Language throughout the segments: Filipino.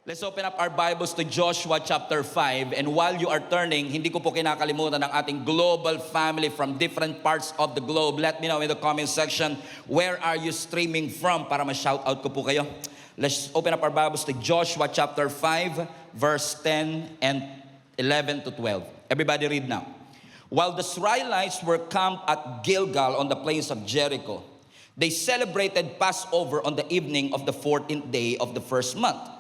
Let's open up our Bibles to Joshua chapter 5. And while you are turning, hindi ko po kinakalimutan ng ating global family from different parts of the globe. Let me know in the comment section, where are you streaming from para ma-shout out ko po kayo. Let's open up our Bibles to Joshua chapter 5, verse 10 and 11 to 12. Everybody read now. While the Israelites were camped at Gilgal on the plains of Jericho, they celebrated Passover on the evening of the 14th day of the first month.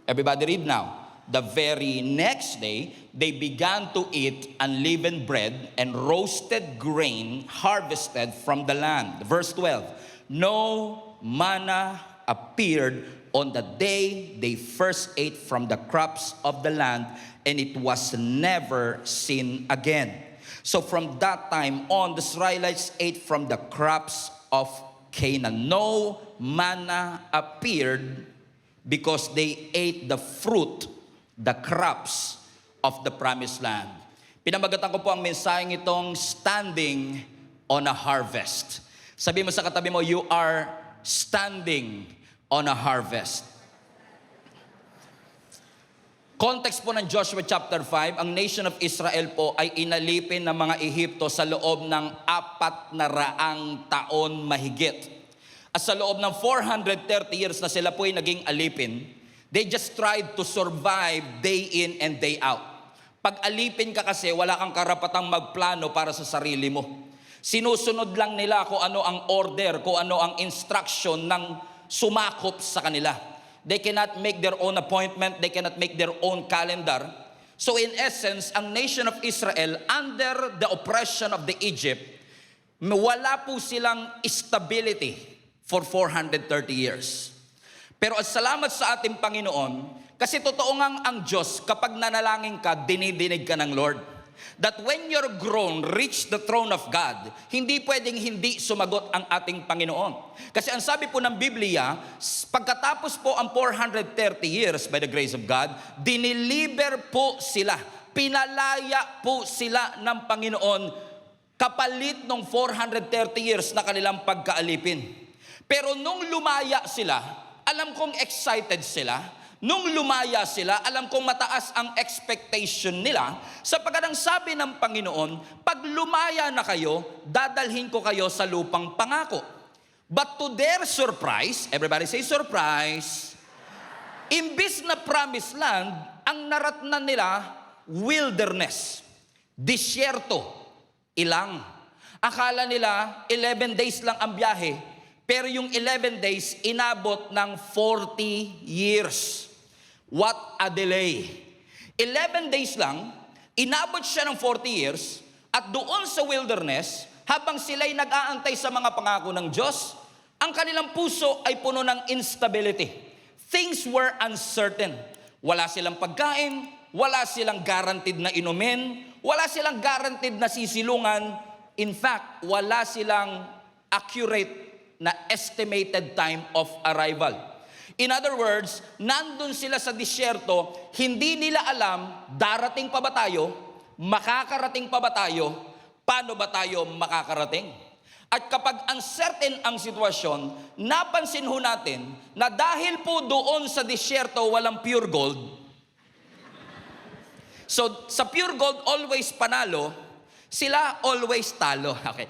Everybody read now. The very next day, they began to eat unleavened bread and roasted grain harvested from the land. Verse 12, no manna appeared on the day they first ate from the crops of the land, and it was never seen again. So from that time on, the Israelites ate from the crops of Canaan. No manna appeared because they ate the fruit, the crops of the promised land. Pinamagatan ko po ang mensaheng itong standing on a harvest. Sabi mo sa katabi mo, you are standing on a harvest. Context po ng Joshua chapter 5, ang nation of Israel po ay inalipin ng mga Ehipto sa loob ng 400 taon mahigit. At sa loob ng 430 years na sila po ay naging alipin, they just tried to survive day in and day out. Pag alipin ka kasi, wala kang karapatang magplano para sa sarili mo. Sinusunod lang nila kung ano ang order, kung ano ang instruction ng sumakop sa kanila. They cannot make their own appointment, they cannot make their own calendar. So in essence, ang nation of Israel, under the oppression of the Egypt, wala po silang stability for 430 years. Pero at salamat sa ating Panginoon, kasi totoo ngang ang Diyos, kapag nanalangin ka, dinidinig ka ng Lord. That when you're grown, reach the throne of God, hindi pwedeng hindi sumagot ang ating Panginoon. Kasi ang sabi po ng Biblia, pagkatapos po ang 430 years by the grace of God, diniliber po sila, pinalaya po sila ng Panginoon, kapalit ng 430 years na kanilang pagkaalipin. Pero nung lumaya sila, alam kong excited sila. Nung lumaya sila, alam kong mataas ang expectation nila. Sapagkat ang sabi ng Panginoon, pag lumaya na kayo, dadalhin ko kayo sa lupang pangako. But to their surprise, everybody say surprise, imbis na promised land, ang naratnan nila, wilderness, disyerto, ilang. Akala nila, 11 days lang ang biyahe. Pero yung 11 days, inabot ng 40 years. What a delay. 11 days lang, inabot siya ng 40 years, at doon sa wilderness, habang sila'y nag-aantay sa mga pangako ng Diyos, ang kanilang puso ay puno ng instability. Things were uncertain. Wala silang pagkain, wala silang guaranteed na inumin, wala silang guaranteed na sisilungan. In fact, wala silang accurate na estimated time of arrival. In other words, nandun sila sa disyerto, hindi nila alam, darating pa ba tayo? Makakarating pa ba tayo? Paano ba tayo makakarating? At kapag uncertain ang sitwasyon, napansin ho natin na dahil po doon sa disyerto walang pure gold. So, sa pure gold always panalo, sila always talo. Okay.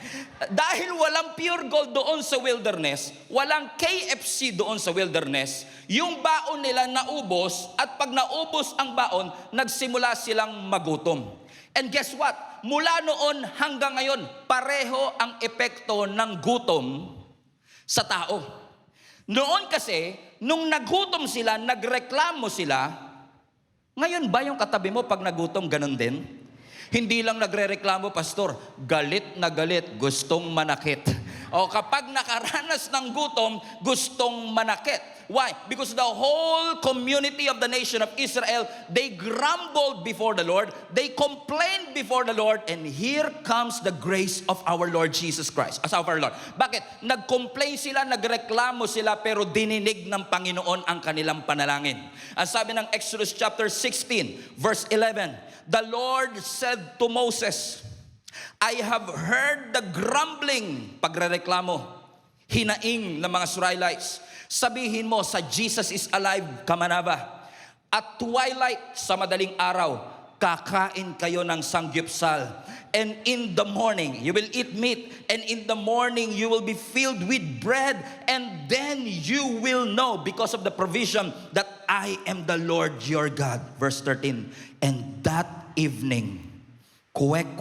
Dahil walang pure gold doon sa wilderness, walang KFC doon sa wilderness, yung baon nila naubos, at pag naubos ang baon, nagsimula silang magutom. And guess what? Mula noon hanggang ngayon, pareho ang epekto ng gutom sa tao. Noon kasi, nung nagutom sila, nagreklamo sila, ngayon ba yung katabi mo pag nagutom, ganun din? Hindi lang nagrereklamo, pastor, galit na galit, gustong manakit. O kapag nakaranas ng gutom, gustong manakit. Why? Because the whole community of the nation of Israel, they grumbled before the Lord, they complained before the Lord, and here comes the grace of our Lord Jesus Christ, as our Lord. Bakit? Nag-complain sila, nagreklamo sila, pero dininig ng Panginoon ang kanilang panalangin. Ang sabi ng Exodus chapter 16, verse 11, the Lord said to Moses, I have heard the grumbling, pagrereklamo, hinaing ng mga Israelites. Sabihin mo sa Jesus is alive, Kamanava. At twilight, sa madaling araw, kakain kayo ng sanggipsal. And in the morning, you will eat meat. And in the morning, you will be filled with bread. And then you will know, because of the provision, that I am the Lord your God. Verse 13. And that evening, Kwek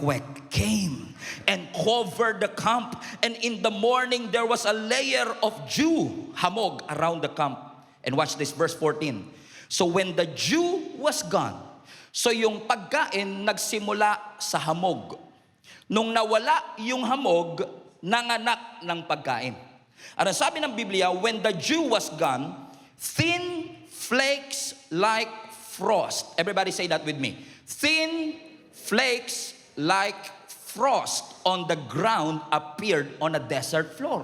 came and covered the camp. And in the morning, there was a layer of dew, hamog, around the camp. And watch this, verse 14. So when the dew was gone, so yung pagkain nagsimula sa hamog. Nung nawala yung hamog, nanganak ng pagkain. Ano sabi ng Biblia, when the dew was gone, thin flakes like frost. Everybody say that with me. Thin flakes like frost on the ground appeared on a desert floor.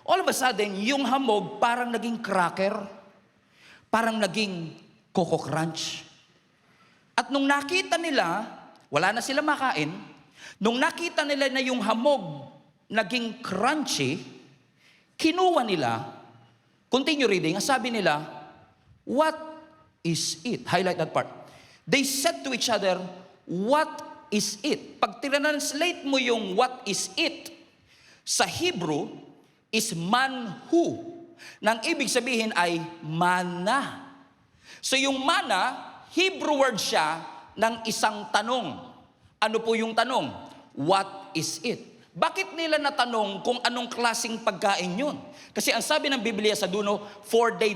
All of a sudden, yung hamog parang naging cracker, parang naging Coco Crunch. At nung nakita nila, wala na sila makain, nung nakita nila na yung hamog naging crunchy, kinuha nila, continue reading, ang sabi nila, what is it? Highlight that part. They said to each other, what is it? Pag translate mo yung what is it, sa Hebrew, is manhu. Nang ibig sabihin ay mana. So yung mana, Hebrew word siya ng isang tanong. Ano po yung tanong? What is it? Bakit nila natanong kung anong klaseng pagkain yun? Kasi ang sabi ng Biblia sa dulo, for they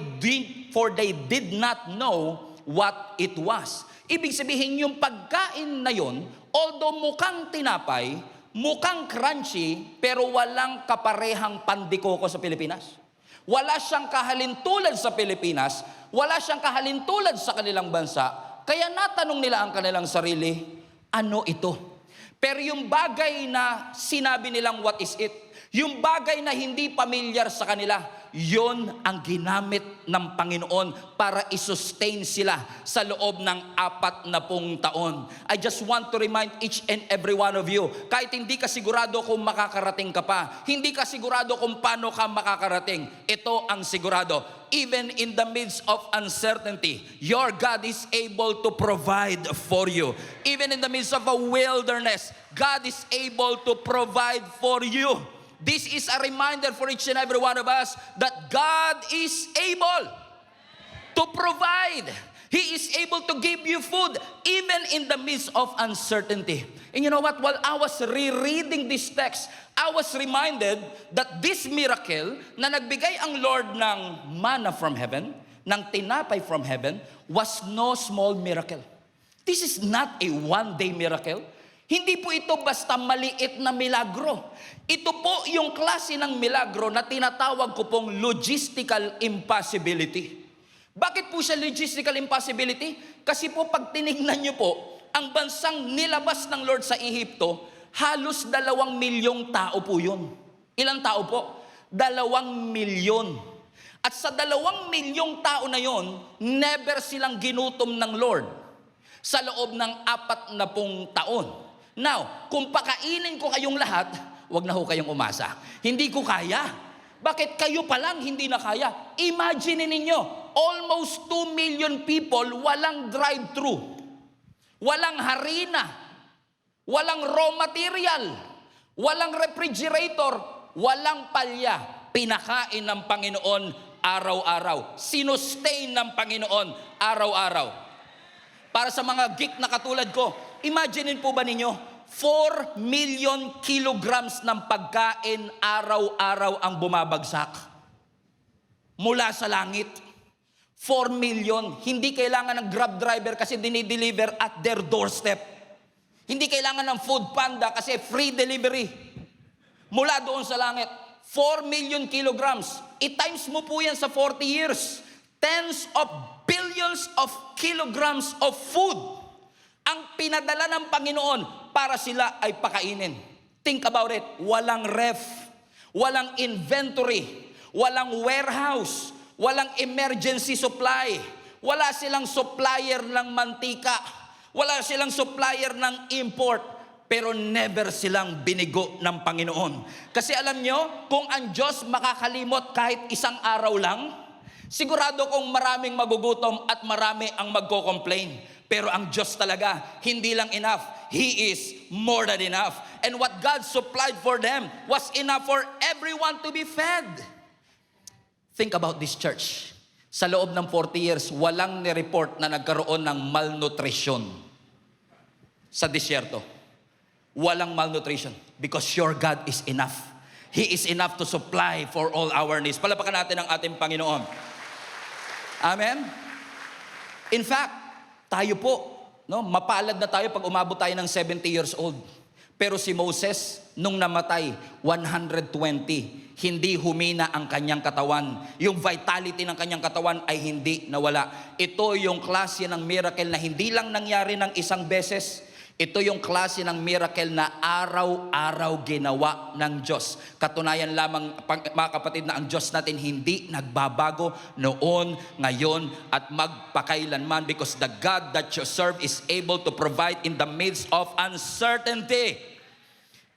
did not know what it was. Ibig sabihin yung pagkain na yun, although mukhang tinapay, mukhang crunchy, pero walang kaparehang pandikoko sa Pilipinas. Wala siyang kahalintulad sa Pilipinas, wala siyang kahalintulad sa kanilang bansa, kaya natanong nila ang kanilang sarili, ano ito? Pero yung bagay na sinabi nilang what is it, yung bagay na hindi pamilyar sa kanila, yon ang ginamit ng Panginoon para isustain sila sa loob ng 40 taon. I just want to remind each and every one of you, kahit hindi ka sigurado kung makakarating ka pa, hindi ka sigurado kung paano ka makakarating, ito ang sigurado. Even in the midst of uncertainty, your God is able to provide for you. Even in the midst of a wilderness, God is able to provide for you. This is a reminder for each and every one of us that God is able to provide. He is able to give you food even in the midst of uncertainty. And you know what? While I was rereading this text, I was reminded that this miracle na nagbigay ang Lord ng manna from heaven, ng tinapay from heaven, was no small miracle. This is not a one-day miracle. Hindi po ito basta maliit na milagro. Ito po yung klase ng milagro na tinatawag ko pong logistical impossibility. Bakit po siya logistical impossibility? Kasi po pag tinignan niyo po, ang bansang nilabas ng Lord sa Ehipto, halos 2 milyong tao po yun. Ilang tao po? 2 milyon. At sa 2 milyong tao na yon, never silang ginutom ng Lord sa loob ng 40 taon. Now, kung pakainin ko kayong lahat, wag na ho kayong umasa. Hindi ko kaya. Bakit kayo pa lang hindi na kaya? Imagine ninyo, almost 2 million people walang drive-thru, walang harina, walang raw material, walang refrigerator, walang palya. Pinakain ng Panginoon araw-araw. Sinustain ng Panginoon araw-araw. Para sa mga geek na katulad ko, imaginein po ba ninyo, 4 million kilograms ng pagkain araw-araw ang bumabagsak mula sa langit. 4 million. Hindi kailangan ng Grab driver kasi dinideliver at their doorstep. Hindi kailangan ng Food Panda kasi free delivery mula doon sa langit. 4 million kilograms. I-times mo po yan sa 40 years. Tens of billions of kilograms of food ang pinadala ng Panginoon para sila ay pakainin. Think about it. Walang ref, walang inventory, walang warehouse, walang emergency supply, wala silang supplier ng mantika, wala silang supplier ng import, pero never silang binigo ng Panginoon. Kasi alam nyo, kung ang Diyos makakalimot kahit isang araw lang, Sigurado kong maraming magugutom at marami ang magko-complain. Pero ang Diyos talaga, hindi lang enough. He is more than enough. And what God supplied for them was enough for everyone to be fed. Think about this church. Sa loob ng 40 years, walang nireport na nagkaroon ng malnutrition sa disyerto. Walang malnutrition because your God is enough. He is enough to supply for all our needs. Palapakan natin ang ating Panginoon. Amen? In fact, tayo po, no, mapalad na tayo pag umabot tayo ng 70 years old. Pero si Moses, nung namatay, 120, hindi humina ang kanyang katawan. Yung vitality ng kanyang katawan ay hindi nawala. Ito yung klase ng miracle na hindi lang nangyari ng isang beses. Ito yung klase ng miracle na araw-araw ginawa ng Diyos. Katunayan lamang, mga kapatid, na ang Diyos natin hindi nagbabago noon, ngayon, at magpakailanman, because the God that you serve is able to provide in the midst of uncertainty.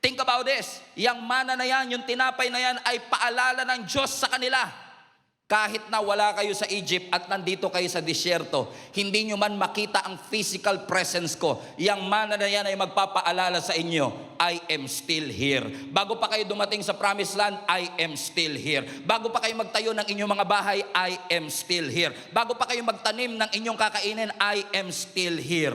Think about this. Yang mana na yan, yung tinapay na yan, ay paalala ng Diyos sa kanila. Kahit na wala kayo sa Egypt at nandito kayo sa disyerto, hindi nyo man makita ang physical presence ko. Yang mana na yan ay magpapaalala sa inyo, I am still here. Bago pa kayo dumating sa promised land, I am still here. Bago pa kayo magtayo ng inyong mga bahay, I am still here. Bago pa kayo magtanim ng inyong kakainin, I am still here.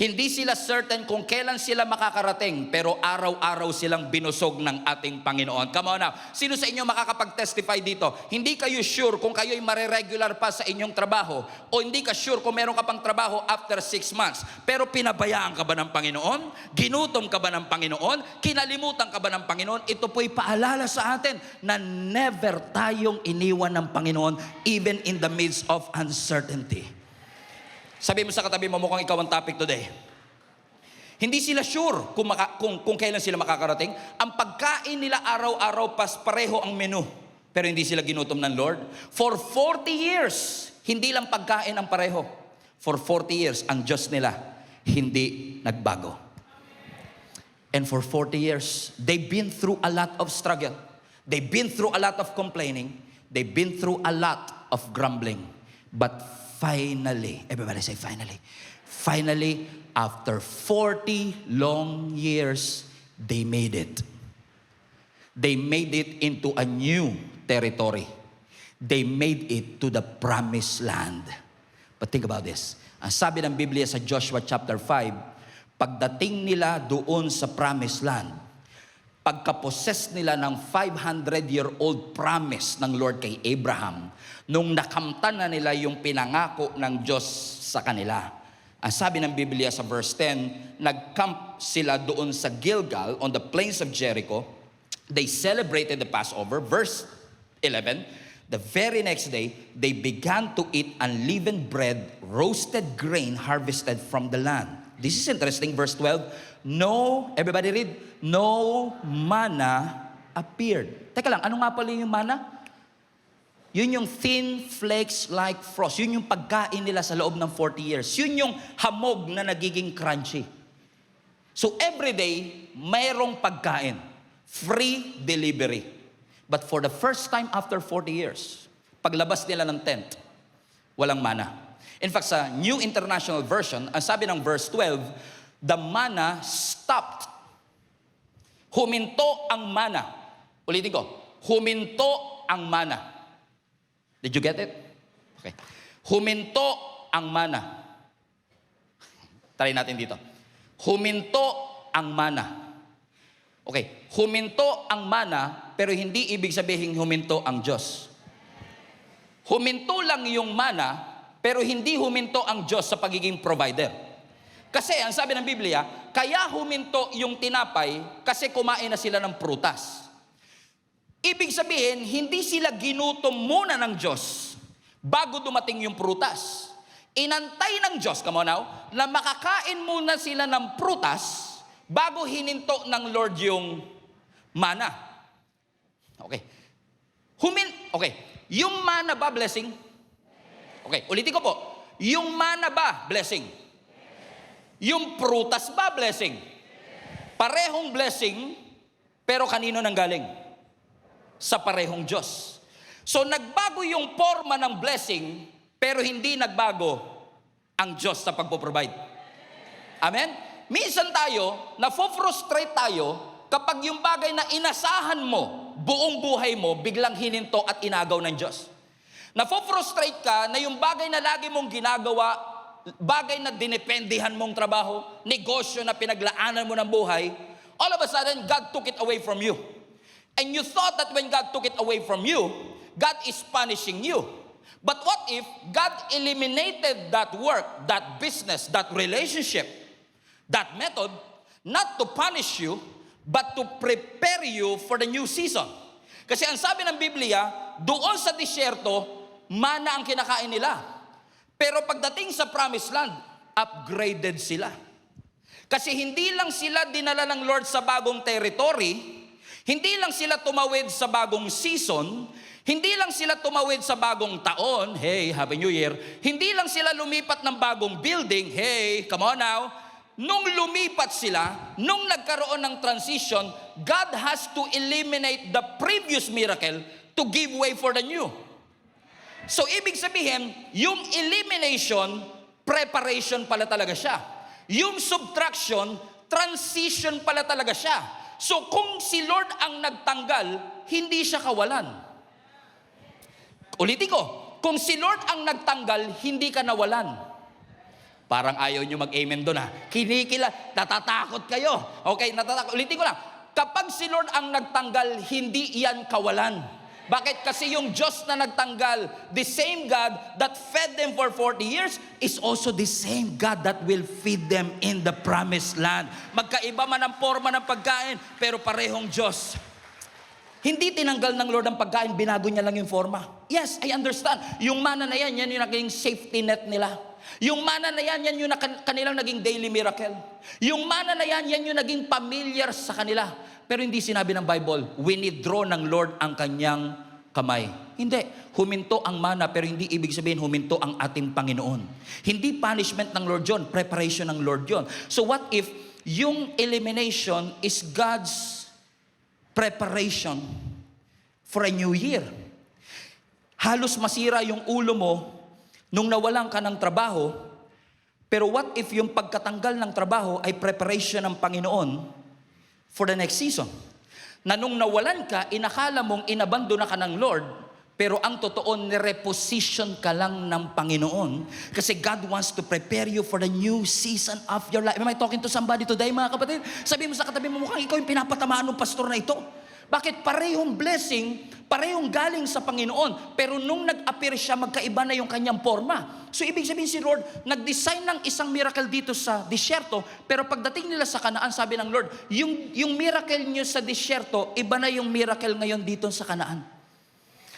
Hindi sila certain kung kailan sila makakarating, pero araw-araw silang binusog ng ating Panginoon. Come on now. Sino sa inyo makakapag-testify dito? Hindi kayo sure kung kayo'y mareregular pa sa inyong trabaho, o hindi ka sure kung meron ka pang trabaho after 6 months. Pero pinabayaan ka ba ng Panginoon? Ginutom ka ba ng Panginoon? Kinalimutan ka ba ng Panginoon? Ito po'y paalala sa atin na never tayong iniwan ng Panginoon, even in the midst of uncertainty. Sabi mo sa katabi mo, mukhang ikaw ang topic today. Hindi sila sure kung kailan sila makakarating. Ang pagkain nila araw-araw pareho ang menu. Pero hindi sila ginutom ng Lord. For 40 years, hindi lang pagkain ang pareho. For 40 years, ang Diyos nila hindi nagbago. And for 40 years, they've been through a lot of struggle. They've been through a lot of complaining. They've been through a lot of grumbling. But finally, everybody say finally. Finally, after 40 long years, they made it. They made it into a new territory. They made it to the promised land. But think about this. Ang sabi ng Biblia sa Joshua chapter 5, pagdating nila doon sa promised land, pagka-possess nila ng 500-year-old promise ng Lord kay Abraham, nung nakamtan na nila yung pinangako ng Diyos sa kanila. Ang sabi ng Biblia sa verse 10, nag-camp sila doon sa Gilgal on the plains of Jericho. They celebrated the Passover. Verse 11, the very next day, they began to eat unleavened bread, roasted grain harvested from the land. This is interesting. Verse 12, no, everybody read, no manna appeared. Teka lang, ano nga pala yung manna? Yun yung thin flakes like frost. Yun yung pagkain nila sa loob ng 40 years. Yun yung hamog na nagiging crunchy. So every day, mayroong pagkain. Free delivery. But for the first time after 40 years, paglabas nila ng tent, walang mana. In fact, sa New International Version, ang sabi ng verse 12, the manna stopped. Huminto ang mana. Ulitin ko, huminto ang mana. Did you get it? Okay. Huminto ang mana. Try natin dito. Huminto ang mana. Okay. Huminto ang mana, pero hindi ibig sabihin huminto ang Diyos. Huminto lang yung mana, pero hindi huminto ang Diyos sa pagiging provider. Kasi ang sabi ng Biblia, kaya huminto yung tinapay kasi kumain na sila ng prutas. Ibig sabihin, hindi sila ginutom muna ng Diyos bago dumating yung prutas. Inantay ng Diyos, come on now, na makakain muna sila ng prutas bago hininto ng Lord yung mana. Okay. Okay. Yung mana ba blessing? Okay, ulitin ko po. Yung mana ba blessing? Yung prutas ba blessing? Parehong blessing, pero kanino nang galing? Sa parehong Diyos. So nagbago yung forma ng blessing, pero hindi nagbago ang Diyos sa pagpo-provide. Amen? Minsan tayo, na-frustrate tayo kapag yung bagay na inasahan mo, buong buhay mo, biglang hininto at inagaw ng Diyos. Na-frustrate ka na yung bagay na lagi mong ginagawa, bagay na dinependihan mong trabaho, negosyo na pinaglaanan mo ng buhay, all of a sudden, God took it away from you. And you thought that when God took it away from you, God is punishing you. But what if God eliminated that work, that business, that relationship, that method, not to punish you, but to prepare you for the new season? Kasi ang sabi ng Biblia, doon sa disyerto, mana ang kinakain nila. Pero pagdating sa promised land, upgraded sila. Kasi hindi lang sila dinala ng Lord sa bagong territory, hindi lang sila tumawid sa bagong season, hindi lang sila tumawid sa bagong taon, hey, Happy New Year, hindi lang sila lumipat ng bagong building, hey, come on now. Nung lumipat sila, nung nagkaroon ng transition, God has to eliminate the previous miracle to give way for the new. So, ibig sabihin, yung elimination, preparation pala talaga siya. Yung subtraction, transition pala talaga siya. So, kung si Lord ang nagtanggal, hindi siya kawalan. Ulitin ko, kung si Lord ang nagtanggal, hindi ka nawalan. Parang ayaw nyo mag-amen doon ha. Kinikila, natatakot kayo. Okay, natatakot. Ulitin ko lang. Kapag si Lord ang nagtanggal, hindi iyan kawalan. Bakit? Kasi yung Diyos na nagtanggal, the same God that fed them for 40 years, is also the same God that will feed them in the promised land. Magkaiba man ang forma ng pagkain, pero parehong Diyos. Hindi tinanggal ng Lord ang pagkain, binago niya lang yung forma. Yes, I understand. Yung mana na yan yung naging safety net nila. Yung mana na yan yung kanilang naging daily miracle. Yung mana na yan yung naging familiar sa kanila. Pero hindi sinabi ng Bible, winidraw ng Lord ang kanyang kamay. Hindi. Huminto ang mana, pero hindi ibig sabihin huminto ang ating Panginoon. Hindi punishment ng Lord yun, preparation ng Lord yun. So what if yung elimination is God's preparation for a new year? Halos masira yung ulo mo nung nawalan ka ng trabaho, pero what if yung pagkatanggal ng trabaho ay preparation ng Panginoon for the next season? Na nung nawalan ka, inakala mong inabandona ka ng Lord, pero ang totoo, nireposition ka lang ng Panginoon. Kasi God wants to prepare you for the new season of your life. Am I talking to somebody today, mga kapatid? Sabi mo sa katabi mo, mukhang ikaw yung pinapatamaan ng pastor na ito. Bakit? Parehong blessing, parehong galing sa Panginoon. Pero nung nag-appear siya, magkaiba na yung kanyang forma. So ibig sabihin si Lord, nag-design ng isang miracle dito sa disyerto, pero pagdating nila sa Kanaan, sabi ng Lord, yung miracle nyo sa disyerto, iba na yung miracle ngayon dito sa Kanaan.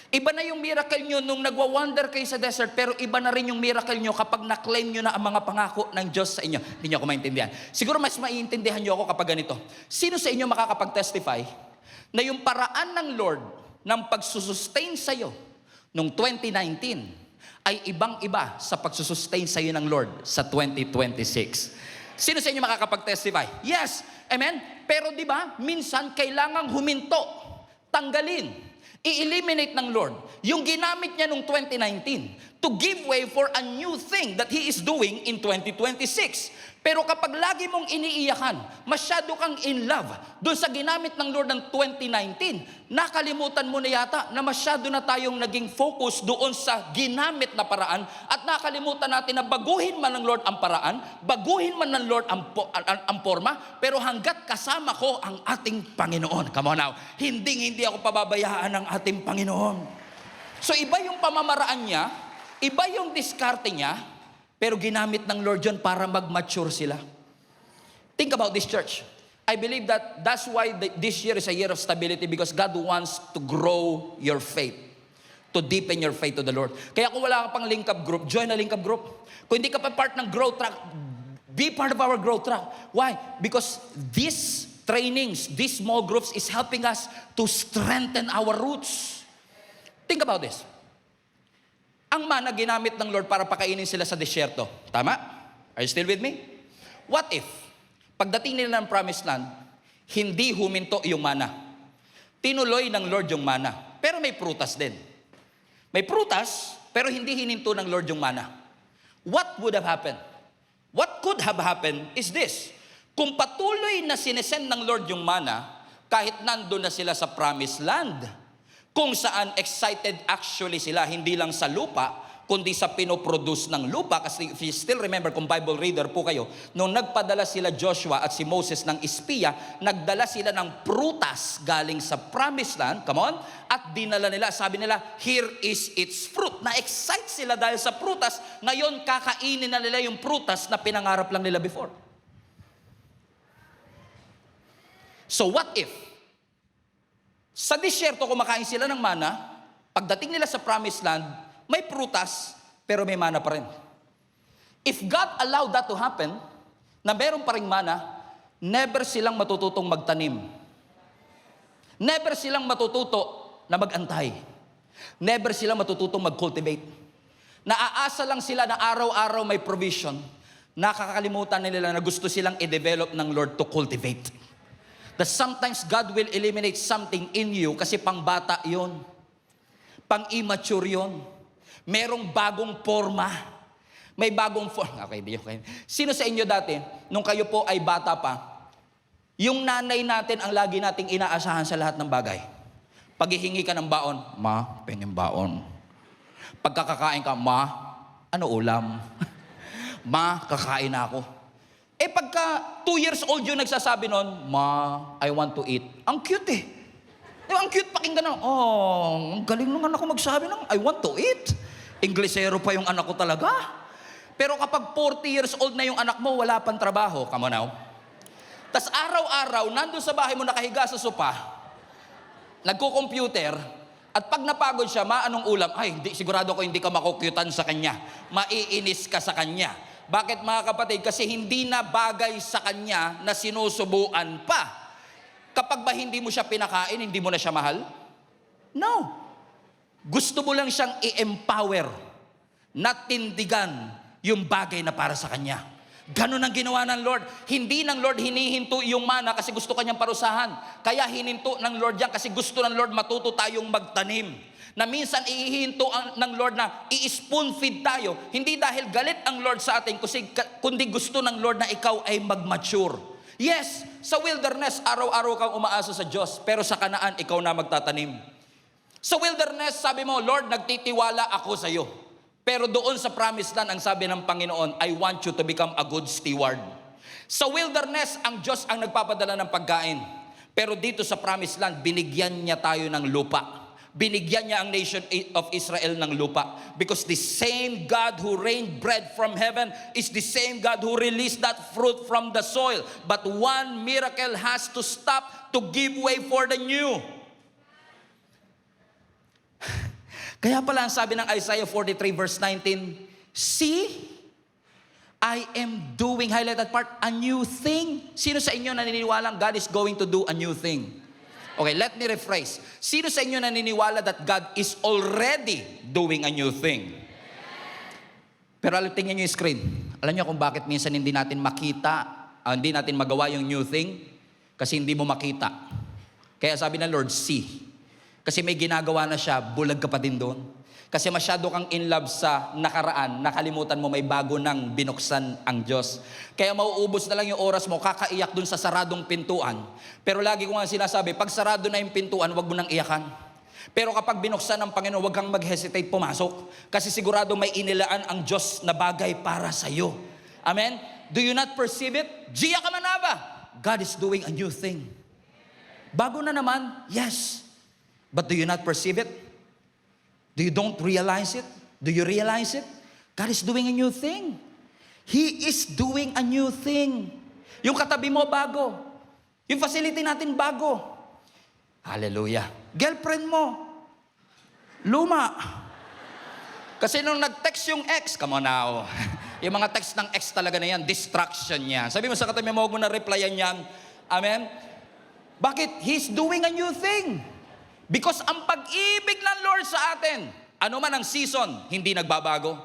Iba na yung miracle nyo nung nagwa-wander kayo sa desert, pero iba na rin yung miracle nyo kapag na-claim nyo na ang mga pangako ng Diyos sa inyo. Hindi nyo ako maintindihan. Siguro mas maiintindihan nyo ako kapag ganito. Sino sa inyo makakapag-testify na yung paraan ng Lord ng pagsusustain sa'yo noong 2019 ay ibang-iba sa pagsusustain sa'yo ng Lord sa 2026? Sino sa inyo makakapag-testify? Yes, amen? Pero di ba, minsan kailangang huminto, tanggalin, i-eliminate ng Lord yung ginamit niya noong 2019 to give way for a new thing that He is doing in 2026. Pero kapag lagi mong iniiyakan, masyado kang in love doon sa ginamit ng Lord ng 2019, nakalimutan mo na yata na masyado na tayong naging focus doon sa ginamit na paraan at nakalimutan natin na baguhin man ng Lord ang paraan, baguhin man ng Lord ang forma, pero hanggat kasama ko ang ating Panginoon. Come on now. Hindi ako pababayaan ng ating Panginoon. So iba yung pamamaraan niya, iba yung diskarte niya, pero ginamit ng Lord yun para mag-mature sila. Think about this church. I believe that that's why this year is a year of stability, because God wants to grow your faith, to deepen your faith to the Lord. Kaya kung wala ka pang link up group, join a link up group. Kung hindi ka pa part ng growth track, be part of our growth track. Why? Because these trainings, these small groups is helping us to strengthen our roots. Think about this. Ang mana ginamit ng Lord para pakainin sila sa disyerto. Tama? Are you still with me? What if, pagdating nila ng promised land, hindi huminto yung mana? Tinuloy ng Lord yung mana, pero may prutas din. May prutas, pero hindi hininto ng Lord yung mana. What would have happened? What could have happened is this. Kung patuloy na sinesend ng Lord yung mana, kahit nandun na sila sa promised land, kung saan excited actually sila, hindi lang sa lupa, kundi sa pinoproduce ng lupa. Kasi if you still remember, kung Bible reader po kayo, nung nagpadala sila Joshua at si Moses ng espiya, nagdala sila ng prutas galing sa promised land, come on, at dinala nila, sabi nila, here is its fruit. Na-excite sila dahil sa prutas, ngayon kakainin na nila yung prutas na pinangarap lang nila before. So what if, sa disyerto kumakain sila ng mana, pagdating nila sa promised land, may prutas, pero may mana pa rin. If God allowed that to happen, na meron pa ring mana, never silang matututong magtanim. Never silang matututo na magantay. Never silang matututong mag-cultivate. Naaasa lang sila na araw-araw may provision. Nakakalimutan nila na gusto silang i-develop ng Lord to cultivate. That sometimes God will eliminate something in you kasi pang-bata yun. Pang-immature yun. Merong bagong forma. May bagong forma. Okay. Sino sa inyo dati, nung kayo po ay bata pa, yung nanay natin ang lagi nating inaasahan sa lahat ng bagay. Paghihingi ka ng baon, ma, pengin baon. Pagkakakain ka, ma, ano ulam? Ma, kakain ako. Pagka 2 years old yung nagsasabi nun, ma, I want to eat. Ang cute eh. Ang cute pakinggan na, oh, ang galing nung anak ko magsabi ng, I want to eat. Inglesero pa yung anak ko talaga. Pero kapag 40 years old na yung anak mo, wala pang trabaho, come on now. Tas araw-araw, nandun sa bahay mo nakahiga sa sopa, nagko-computer, at pag napagod siya, ma, anong ulam? Ay, sigurado ko hindi ka makukyutan sa kanya. Maiinis ka sa kanya. Bakit mga kapatid? Kasi hindi na bagay sa kanya na sinusubuan pa. Kapag ba hindi mo siya pinakain, hindi mo na siya mahal? No. Gusto mo lang siyang i-empower, natindigan yung bagay na para sa kanya. Ganun ang ginawa ng Lord. Hindi ng Lord hinihinto yung mana kasi gusto kanyang parusahan. Kaya hininto ng Lord yan kasi gusto ng Lord matuto tayong magtanim. Na minsan ihihinto ng Lord na i-spoon feed tayo. Hindi dahil galit ang Lord sa atin, kundi gusto ng Lord na ikaw ay mag-mature. Yes, sa wilderness, araw-araw kang umaasa sa Diyos, pero sa Kanaan, ikaw na magtatanim. Sa wilderness, sabi mo, Lord, nagtitiwala ako sa iyo. Pero doon sa promised land, ang sabi ng Panginoon, I want you to become a good steward. Sa wilderness, ang Diyos ang nagpapadala ng pagkain. Pero dito sa promised land, binigyan niya tayo ng lupa. Binigyan niya ang nation of Israel ng lupa. Because the same God who rained bread from heaven is the same God who released that fruit from the soil. But one miracle has to stop to give way for the new. Kaya pala ang sabi ng Isaiah 43 verse 19, see, I am doing, highlight that part, a new thing. Sino sa inyo naniniwalang God is going to do a new thing? Okay, let me rephrase. Sino sa inyo naniniwala that God is already doing a new thing? Pero tingnan niyo yung screen. Alam niyo kung bakit minsan hindi natin makita, hindi natin magawa yung new thing? Kasi hindi mo makita. Kaya sabi ng Lord, see. Kasi may ginagawa na siya, bulag ka pa din doon. Kasi masyado kang in love sa nakaraan, nakalimutan mo may bago nang binuksan ang Diyos. Kaya mauubos na lang yung oras mo, kakaiyak dun sa saradong pintuan. Pero lagi ko nga sinasabi, pag sarado na yung pintuan, wag mo nang iyakan. Pero kapag binuksan ng Panginoon, wag kang mag-hesitate pumasok. Kasi sigurado may inilaan ang Diyos na bagay para sa iyo. Amen? Do you not perceive it? Gia ka manaba! God is doing a new thing. Bago na naman, yes. But do you not perceive it? Do you don't realize it? Do you realize it? God is doing a new thing. He is doing a new thing. Yung katabi mo, bago. Yung facility natin, bago. Hallelujah. Girlfriend mo, luma. Kasi nung nag-text yung ex, come on now. Yung mga text ng ex talaga na yan, distraction yan. Sabi mo sa katabi mo, huwag mo na replyan yan. Amen? Bakit? He's doing a new thing. Because ang pag-ibig ng Lord sa atin, ano man ang season, hindi nagbabago.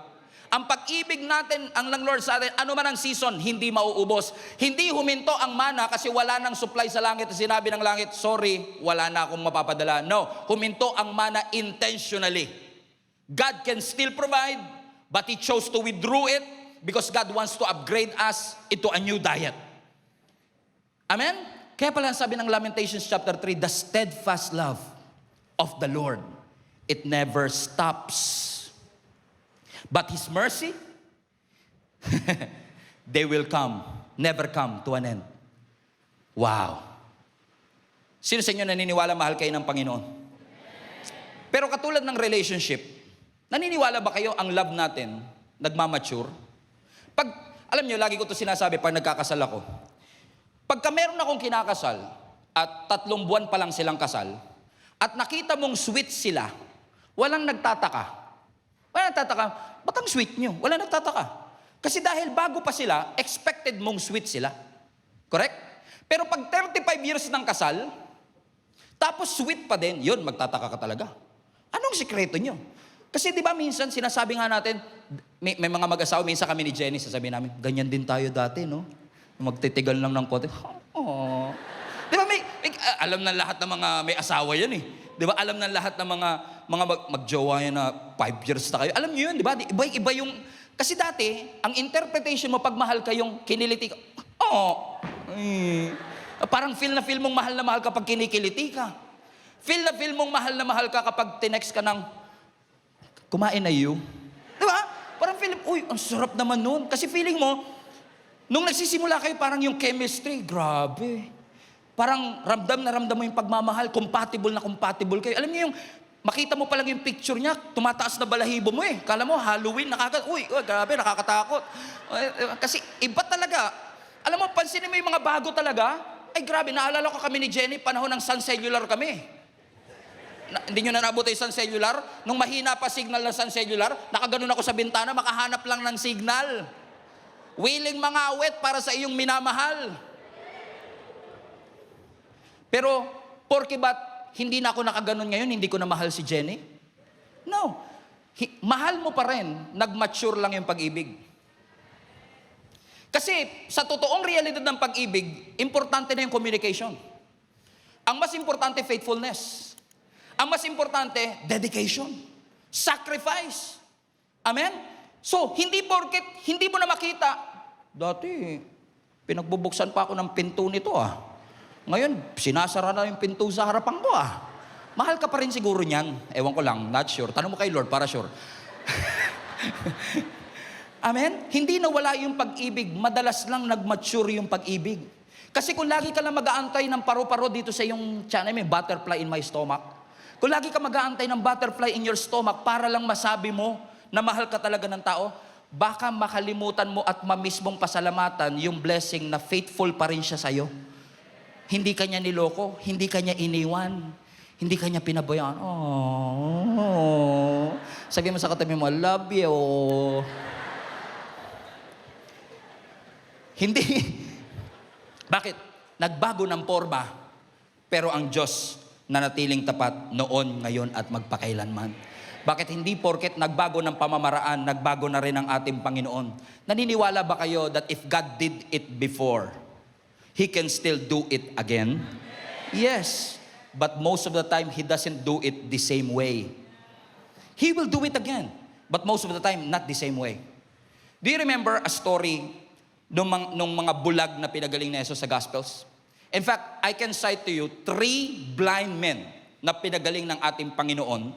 Ang pag-ibig natin, ang ng Lord sa atin, ano man ang season, hindi mauubos. Hindi huminto ang mana kasi wala nang supply sa langit. Sinabi ng langit, sorry, wala na akong mapapadala. No, huminto ang mana intentionally. God can still provide, but He chose to withdraw it because God wants to upgrade us into a new diet. Amen? Kaya pala sabi ng Lamentations chapter 3, the steadfast love of the Lord, it never stops. But His mercy, they will come, never come to an end. Wow. Sino sa inyo naniniwala mahal kayo ng Panginoon? Pero katulad ng relationship, naniniwala ba kayo ang love natin nagmamature? Alam nyo, lagi ko ito sinasabi pag nagkakasal ako. Pagka meron akong kinakasal at 3 buwan pa lang silang kasal, at nakita mong sweet sila, walang nagtataka. Walang nagtataka, ba't ang sweet nyo? Walang nagtataka. Kasi dahil bago pa sila, expected mong sweet sila. Correct? Pero pag 35 years ng kasal, tapos sweet pa din, yun, magtataka ka talaga. Anong sikreto nyo? Kasi di ba minsan, sinasabi nga natin, may mga mag-asawa, minsan kami ni Jenny, sasabihin namin, ganyan din tayo dati, no? Magtitigal lang ng konti. Oh. Di ba alam na lahat ng mga may asawa yan eh. Di ba alam na lahat ng mga magjowa yan na 5 years na kayo. Alam niyo yun, di ba? Iba yung, kasi dati, ang interpretation mo pag mahal ka yung kiniliti ka, parang feel mong mahal na mahal ka pag kinikiliti ka. Feel mong mahal na mahal ka kapag tinext ka ng, kumain na you. Di ba? Parang uy, ang sarap naman nun. Kasi feeling mo, nung nagsisimula kayo, parang yung chemistry, grabe. Parang ramdam mo yung pagmamahal, compatible na compatible kayo. Alam niyo yung, makita mo pa lang yung picture niya, tumataas na balahibo mo eh. Kala mo, Halloween, grabe, nakakatakot. Kasi iba talaga. Alam mo, pansinin mo yung mga bago talaga. Ay grabe, naalala ko kami ni Jenny, panahon ng Sun Cellular kami. Hindi nyo na nabuti yung Sun Cellular? Nung mahina pa signal ng Sun Cellular, nakaganon ako sa bintana, makahanap lang ng signal. Willing mga awet para sa iyong minamahal. Pero, porke ba't hindi na ako nakaganon ngayon, hindi ko na mahal si Jenny? No. Mahal mo pa rin, nag-mature lang yung pag-ibig. Kasi, sa totoong realidad ng pag-ibig, importante na yung communication. Ang mas importante, faithfulness. Ang mas importante, dedication. Sacrifice. Amen? So, hindi porket hindi mo na makita, dati, pinagbubuksan pa ako ng pinto nito Ngayon, sinasara na yung pinto sa harapan ko Mahal ka pa rin siguro niyan. Ewan ko lang, not sure. Tanong mo kay Lord para sure. Amen? Hindi nawala yung pag-ibig. Madalas lang nag-mature yung pag-ibig. Kasi kung lagi ka lang mag-aantay ng paro-paro dito sa iyong channel, may butterfly in my stomach. Kung lagi ka mag-aantay ng butterfly in your stomach para lang masabi mo na mahal ka talaga ng tao, baka makalimutan mo at mamiss mong pasalamatan yung blessing na faithful pa rin siya sa'yo. Hindi ka niya niloko, hindi ka niya iniwan, hindi ka niya pinabayaan. Sabi mo sa katabi mo, love you. Hindi. Bakit? Nagbago ng porma, pero ang Diyos nanatiling tapat noon, ngayon at magpakailanman. Bakit hindi porket nagbago ng pamamaraan, nagbago na rin ang ating Panginoon? Naniniwala ba kayo that if God did it before, He can still do it again? Yes. But most of the time, He doesn't do it the same way. He will do it again. But most of the time, not the same way. Do you remember a story nung mga bulag na pinagaling na Jesus sa Gospels? In fact, I can cite to you 3 blind men na pinagaling ng ating Panginoon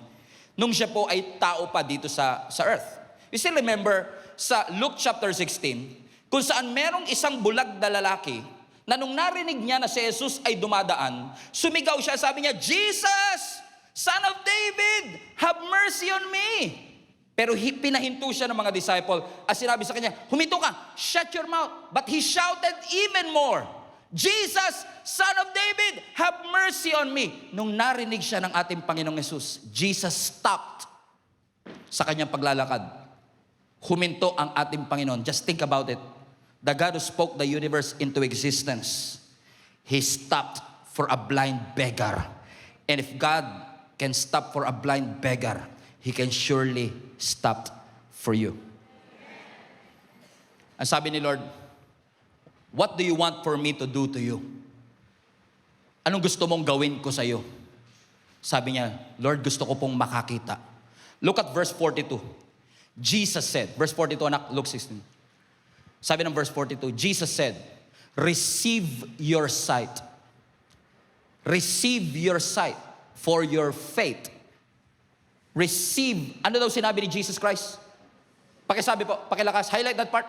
nung siya po ay tao pa dito sa earth. You still remember sa Luke chapter 16, kung saan merong isang bulag na lalaki na nung narinig niya na si Jesus ay dumadaan, sumigaw siya, sabi niya, Jesus, Son of David, have mercy on me. Pero pinahinto siya ng mga disciple at sinabi sa kanya, huminto ka, shut your mouth. But he shouted even more, Jesus, Son of David, have mercy on me. Nung narinig siya ng ating Panginoong Jesus, Jesus stopped sa kanyang paglalakad. Huminto ang ating Panginoon. Just think about it. The God who spoke the universe into existence, He stopped for a blind beggar. And if God can stop for a blind beggar, He can surely stop for you. Ang sabi ni Lord, what do you want for me to do to you? Anong gusto mong gawin ko sa iyo? Sabi niya, Lord, gusto ko pong makakita. Look at verse 42. Jesus said, verse 42, anak, Luke 16. Sabi ng verse 42, Jesus said, receive your sight. Receive your sight for your faith. Receive. Ano daw sinabi ni Jesus Christ? Pakisabi po, pakilakas, highlight that part.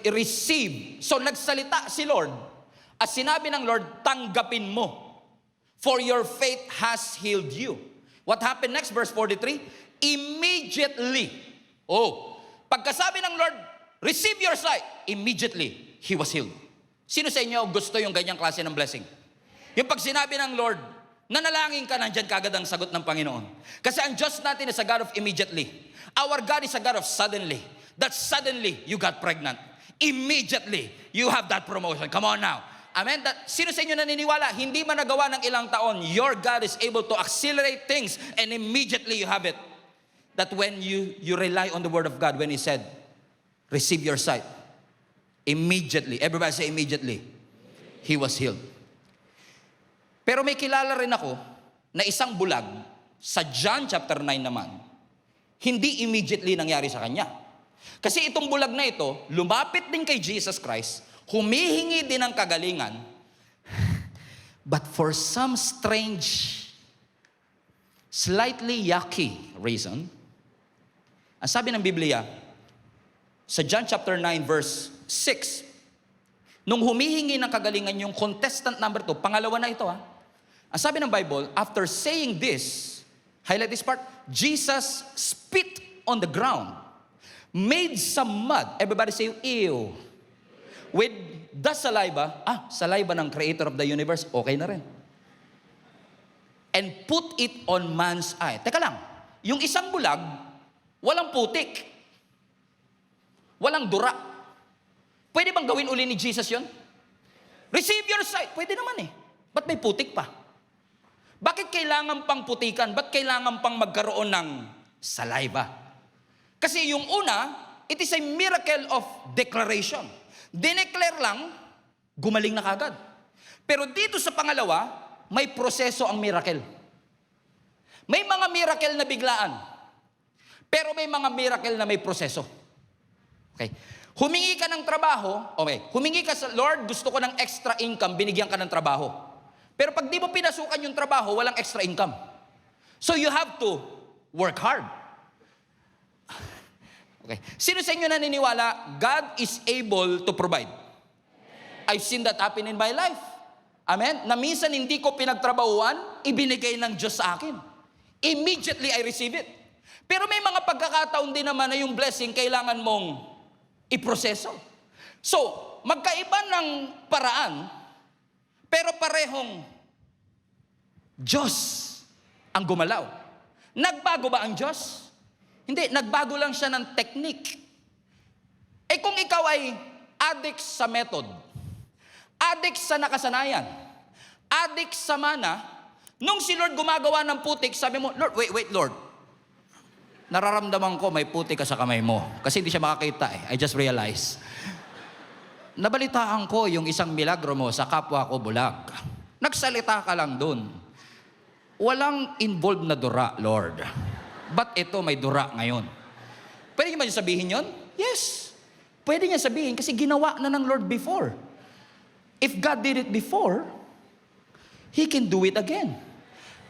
Receive. So nagsalita si Lord. At sinabi ng Lord, tanggapin mo. For your faith has healed you. What happened next? Verse 43. Immediately. Oh, pagkasabi ng Lord, receive your sight. Immediately, he was healed. Sino sa inyo gusto yung ganyang klase ng blessing? Yung pag sinabi ng Lord, nanalangin ka, nandyan kagad ang sagot ng Panginoon. Kasi ang Diyos natin is a God of immediately. Our God is a God of suddenly. That suddenly, you got pregnant. Immediately, you have that promotion. Come on now. Amen? Sino sa inyo naniniwala? Hindi man nagawa ng ilang taon, your God is able to accelerate things and immediately you have it. That when you rely on the Word of God, when He said, receive your sight, immediately, everybody say immediately, he was healed. Pero may kilala rin ako na isang bulag sa John chapter 9 naman, hindi immediately nangyari sa kanya. Kasi itong bulag na ito, lumapit din kay Jesus Christ, humihingi din ng kagalingan, but for some strange, slightly yucky reason, ang sabi ng Biblia, sa John chapter 9 verse 6, nung humihingi ng kagalingan yung contestant number 2, pangalawa na ito ang sabi ng Bible, after saying this, highlight this part, Jesus spit on the ground, made some mud, everybody say, ew, with the saliva, saliva ng creator of the universe, okay na rin. And put it on man's eye. Teka lang, yung isang bulag, walang putik, walang dura. Pwede bang gawin uli ni Jesus yon? Receive your sight. Pwede naman Ba't may putik pa? Bakit kailangan pang putikan? Ba't kailangan pang magkaroon ng saliva? Kasi yung una, it is a miracle of declaration. Dineclare lang, gumaling na kagad. Pero dito sa pangalawa, may proseso ang miracle. May mga miracle na biglaan. Pero may mga miracle na may proseso. Okay. Humingi ka ng trabaho, okay. Humingi ka sa Lord, gusto ko ng extra income, binigyan ka ng trabaho. Pero pag di mo pinasukan yung trabaho, walang extra income. So you have to work hard. Okay. Sino sa inyo naniniwala, God is able to provide? I've seen that happen in my life. Amen? Na minsan hindi ko pinagtrabahuan, ibinigay ng Diyos sa akin. Immediately I receive it. Pero may mga pagkakataon din naman na yung blessing kailangan mong iproseso. So, magkaiba ng paraan, pero parehong Diyos ang gumalaw. Nagbago ba ang Diyos? Hindi, nagbago lang siya ng technique. Kung ikaw ay addict sa method, addict sa nakasanayan, addict sa mana, nung si Lord gumagawa ng putik, sabi mo, Lord, wait, Lord. Nararamdaman ko may putik ka sa kamay mo. Kasi hindi siya makakita I just realized. Nabalitaan ko yung isang milagro mo sa kapwa ko bulag. Nagsalita ka lang dun. Walang involved na dura, Lord. But ito may dura ngayon. Pwede niya sabihin yon? Yes. Pwede niya sabihin kasi ginawa na ng Lord before. If God did it before, He can do it again.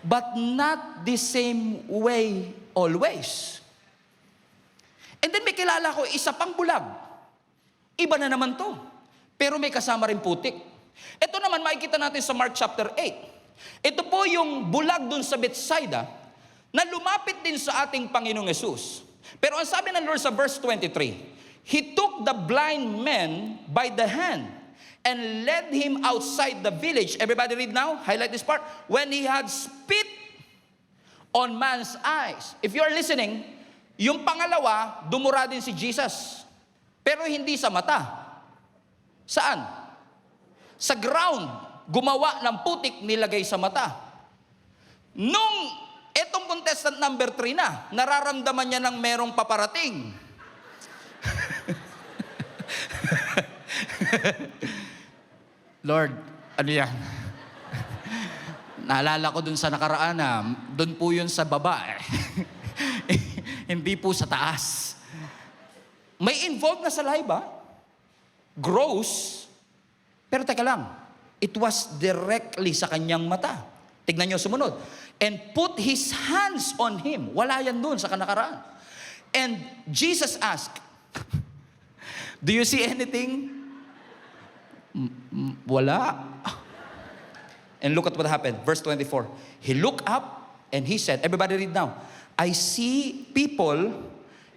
But not the same way always. And then may kilala ko, isa pang bulag. Iba na naman to. Pero may kasama rin putik. Ito naman makikita natin sa Mark chapter 8. Ito po yung bulag dun sa Bethsaida na lumapit din sa ating Panginoong Yesus. Pero ang sabi ng Lord sa verse 23, He took the blind man by the hand and led him outside the village. Everybody read now. Highlight this part. When he had spit on man's eyes. If you are listening, yung pangalawa, dumura din si Jesus. Pero hindi sa mata. Saan? Sa ground. Gumawa ng putik, nilagay sa mata. Nung etong contestant number 3 na, nararamdaman niya ng merong paparating. Lord, ano yan? Naalala ko dun sa nakaraan doon po yun sa baba Hindi po sa taas. May involved na saliva, gross, pero teka lang, it was directly sa kanyang mata. Tignan nyo sumunod. And put his hands on him. Wala yan doon sa kanakaraan. And Jesus asked, do you see anything? Wala. And look at what happened. Verse 24. He looked up and he said, everybody read now, I see people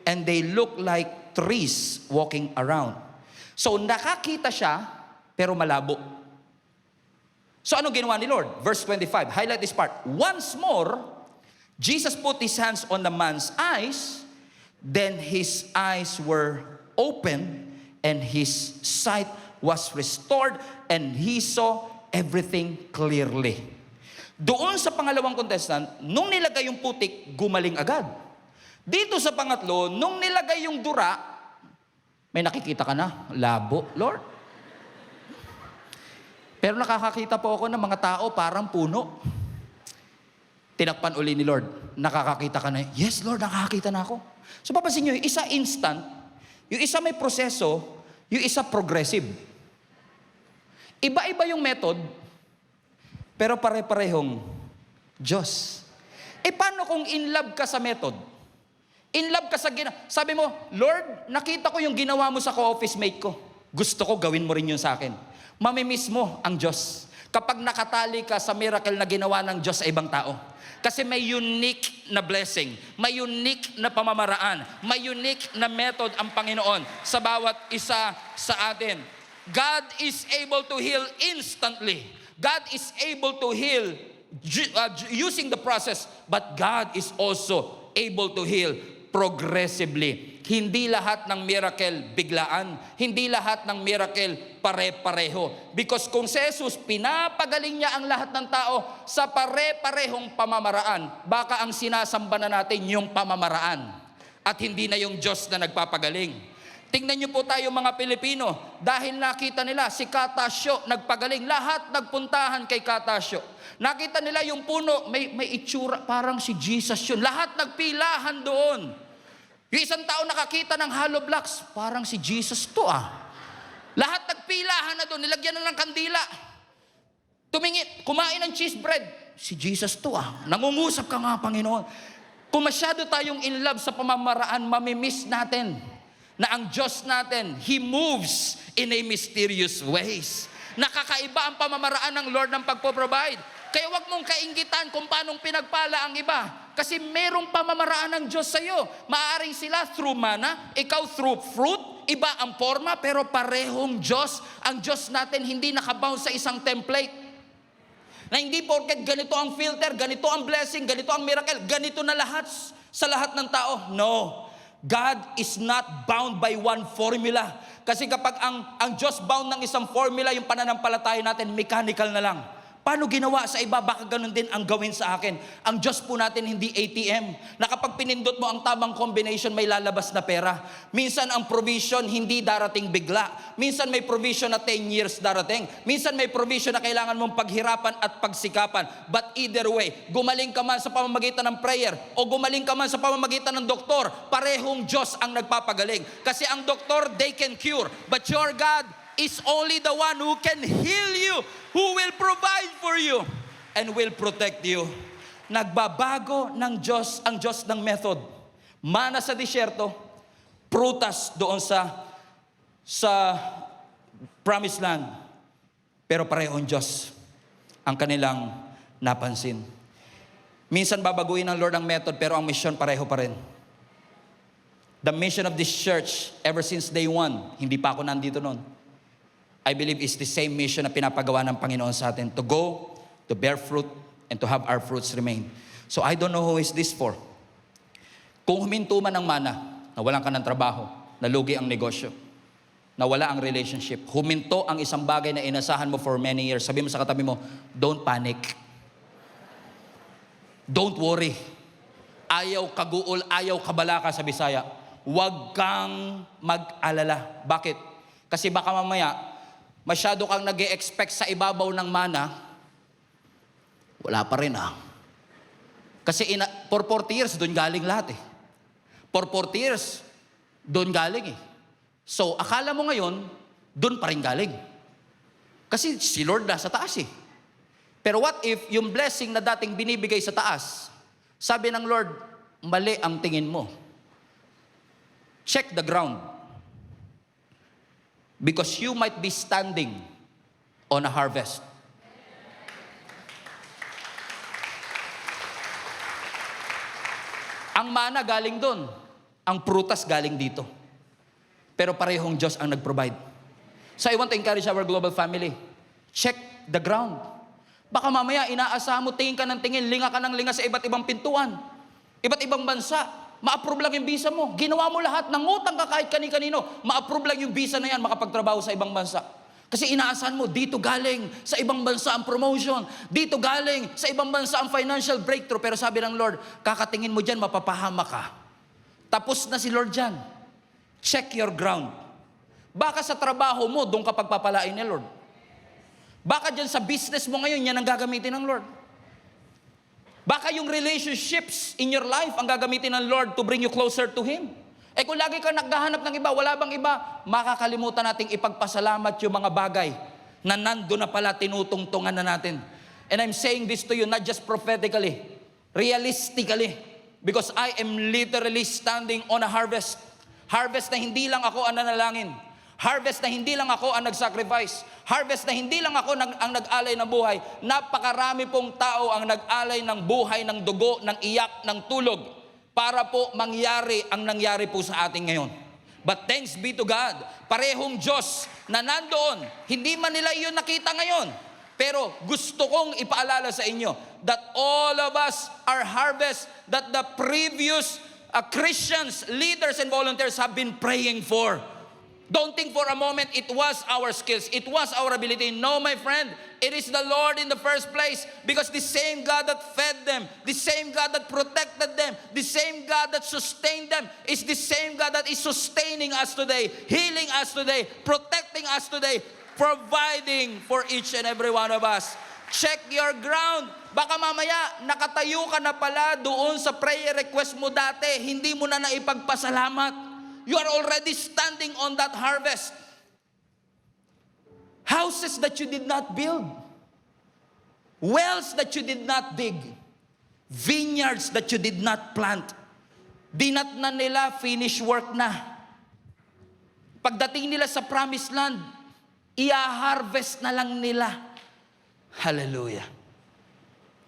and they look like trees walking around. So nakakita siya, pero malabo. So ano ginawa ni Lord? Verse 25, highlight this part. Once more, Jesus put his hands on the man's eyes, then his eyes were opened, and his sight was restored, and he saw everything clearly. Doon sa pangalawang contestant, nung nilagay yung putik, gumaling agad. Dito sa pangatlo, nung nilagay yung dura, may nakikita ka na, labo, Lord. Pero nakakakita po ako ng mga tao parang puno. Tinakpan uli ni Lord, nakakakita ka na, yes Lord, nakakakita na ako. So papansin nyo, yung isa instant, yung isa may proseso, yung isa progressive. Iba-iba yung method, pero pare-parehong Diyos. Paano kung in love ka sa method? In love ka sa sabi mo, Lord, nakita ko yung ginawa mo sa co-office mate ko. Gusto ko gawin mo rin yun sa akin. Mamimiss mo ang Diyos kapag nakatali ka sa miracle na ginawa ng Diyos sa ibang tao. Kasi may unique na blessing, may unique na pamamaraan, may unique na method ang Panginoon sa bawat isa sa atin. God is able to heal instantly. God is able to heal using the process, but God is also able to heal progressively. Hindi lahat ng miracle biglaan. Hindi lahat ng miracle pare-pareho. Because kung si Jesus, pinapagaling niya ang lahat ng tao sa pare-parehong pamamaraan, baka ang sinasamba na natin yung pamamaraan at hindi na yung Diyos na nagpapagaling. Tingnan niyo po tayo mga Pilipino, dahil nakita nila si Katasyo nagpagaling, lahat nagpuntahan kay Katasyo. Nakita nila yung puno, may itsura, parang si Jesus yun. Lahat nagpilahan doon. Yung isang tao nakakita ng hollow blocks, parang si Jesus to Lahat nagpilahan na doon, nilagyan na ng kandila. Tumingin, kumain ng cheese bread, si Jesus to Nangungusap ka nga, Panginoon. Kung masyado tayong in love sa pamamaraan, mamimiss natin na ang Diyos natin, He moves in a mysterious ways. Nakakaiba ang pamamaraan ng Lord ng pagpo-provide. Kaya wag mong kainggitan kung paanong pinagpala ang iba. Kasi merong pamamaraan ng Diyos sa iyo. Maaaring sila through mana, ikaw through fruit, iba ang forma, pero parehong Diyos. Ang Diyos natin hindi nakabound sa isang template. Na hindi porket ganito ang filter, ganito ang blessing, ganito ang miracle, ganito na lahat sa lahat ng tao. No. God is not bound by one formula. Kasi kapag ang Diyos bound ng isang formula, yung pananampalataya natin, mechanical na lang. Paano ginawa sa iba? Baka ganun din ang gawin sa akin. Ang Diyos po natin hindi ATM. Na kapag pinindot mo ang tamang combination, may lalabas na pera. Minsan ang provision hindi darating bigla. Minsan may provision na 10 years darating. Minsan may provision na kailangan mong paghirapan at pagsikapan. But either way, gumaling ka man sa pamamagitan ng prayer o gumaling ka man sa pamamagitan ng doktor, parehong Diyos ang nagpapagaling. Kasi ang doktor, they can cure. But your God is only the one who can heal you, who will provide for you, and will protect you. Nagbabago ng Diyos, ang Diyos ng method. Mana sa disyerto, prutas doon sa promised land. Pero parehong Diyos ang kanilang napansin. Minsan babaguhin ng Lord ang method, pero ang mission pareho pa rin. The mission of this church, ever since day one, hindi pa ako nandito noon, I believe is the same mission na pinapagawa ng Panginoon sa atin, to go, to bear fruit, and to have our fruits remain. So I don't know who is this for. Kung huminto man ang mana, nawalan ka ng trabaho, nalugi ang negosyo, nawala ang relationship, huminto ang isang bagay na inasahan mo for many years, sabi mo sa katabi mo, don't panic. Don't worry. Ayaw kaguol, ayaw kabalaka sa Bisaya. Huwag kang mag-alala. Bakit? Kasi baka mamaya, masyado kang nag-e-expect sa ibabaw ng mana, wala pa rin Kasi for 40 years, doon galing lahat For 40 years, doon galing eh. So, akala mo ngayon, doon pa rin galing. Kasi si Lord nasa taas eh. Pero what if yung blessing na dating binibigay sa taas, sabi ng Lord, mali ang tingin mo. Check the ground. Because you might be standing on a harvest. Ang mana galing doon. Ang prutas galing dito. Pero parehong Diyos ang nag-provide. So I want to encourage our global family. Check the ground. Baka mamaya inaasahan mo, tingin ka ng tingin, linga ka ng linga sa iba't ibang pintuan. Iba't ibang bansa. Ma-approve lang yung visa mo. Ginawa mo lahat, nangutang ka kahit kani-kanino. Ma-approve lang yung visa na yan, makapagtrabaho sa ibang bansa. Kasi inaasahan mo, dito galing sa ibang bansa ang promotion. Dito galing sa ibang bansa ang financial breakthrough. Pero sabi ng Lord, kakatingin mo dyan, mapapahama ka. Tapos na si Lord dyan. Check your ground. Baka sa trabaho mo, doon ka pagpapalain ni Lord. Baka dyan sa business mo ngayon, yan ang gagamitin ng Lord. Baka yung relationships in your life ang gagamitin ng Lord to bring you closer to Him. Eh kung lagi ka naghahanap ng iba, wala bang iba? Makakalimutan nating ipagpasalamat yung mga bagay na nando na pala tinutungtungan na natin. And I'm saying this to you not just prophetically, realistically. Because I am literally standing on a harvest. Harvest na hindi lang ako ang nanalangin. Harvest na hindi lang ako ang nag-sacrifice. Harvest na hindi lang ako ang nag-alay ng buhay. Napakarami pong tao ang nag-alay ng buhay, ng dugo, ng iyak, ng tulog para po mangyari ang nangyari po sa atin ngayon. But thanks be to God, parehong Diyos na nandoon. Hindi man nila iyon nakita ngayon. Pero gusto kong ipaalala sa inyo that all of us are harvest that the previous Christians, leaders, and volunteers have been praying for. Don't think for a moment it was our skills, it was our ability. No, my friend, it is the Lord in the first place, because the same God that fed them, the same God that protected them, the same God that sustained them is the same God that is sustaining us today, healing us today, protecting us today, providing for each and every one of us. Check your ground. Baka mamaya nakatayo ka na pala doon sa prayer request mo dati, hindi mo na naipagpasalamat. You are already standing on that harvest. Houses that you did not build. Wells that you did not dig. Vineyards that you did not plant. Dinat na nila, finish work na. Pagdating nila sa promised land, i-harvest na lang nila. Hallelujah.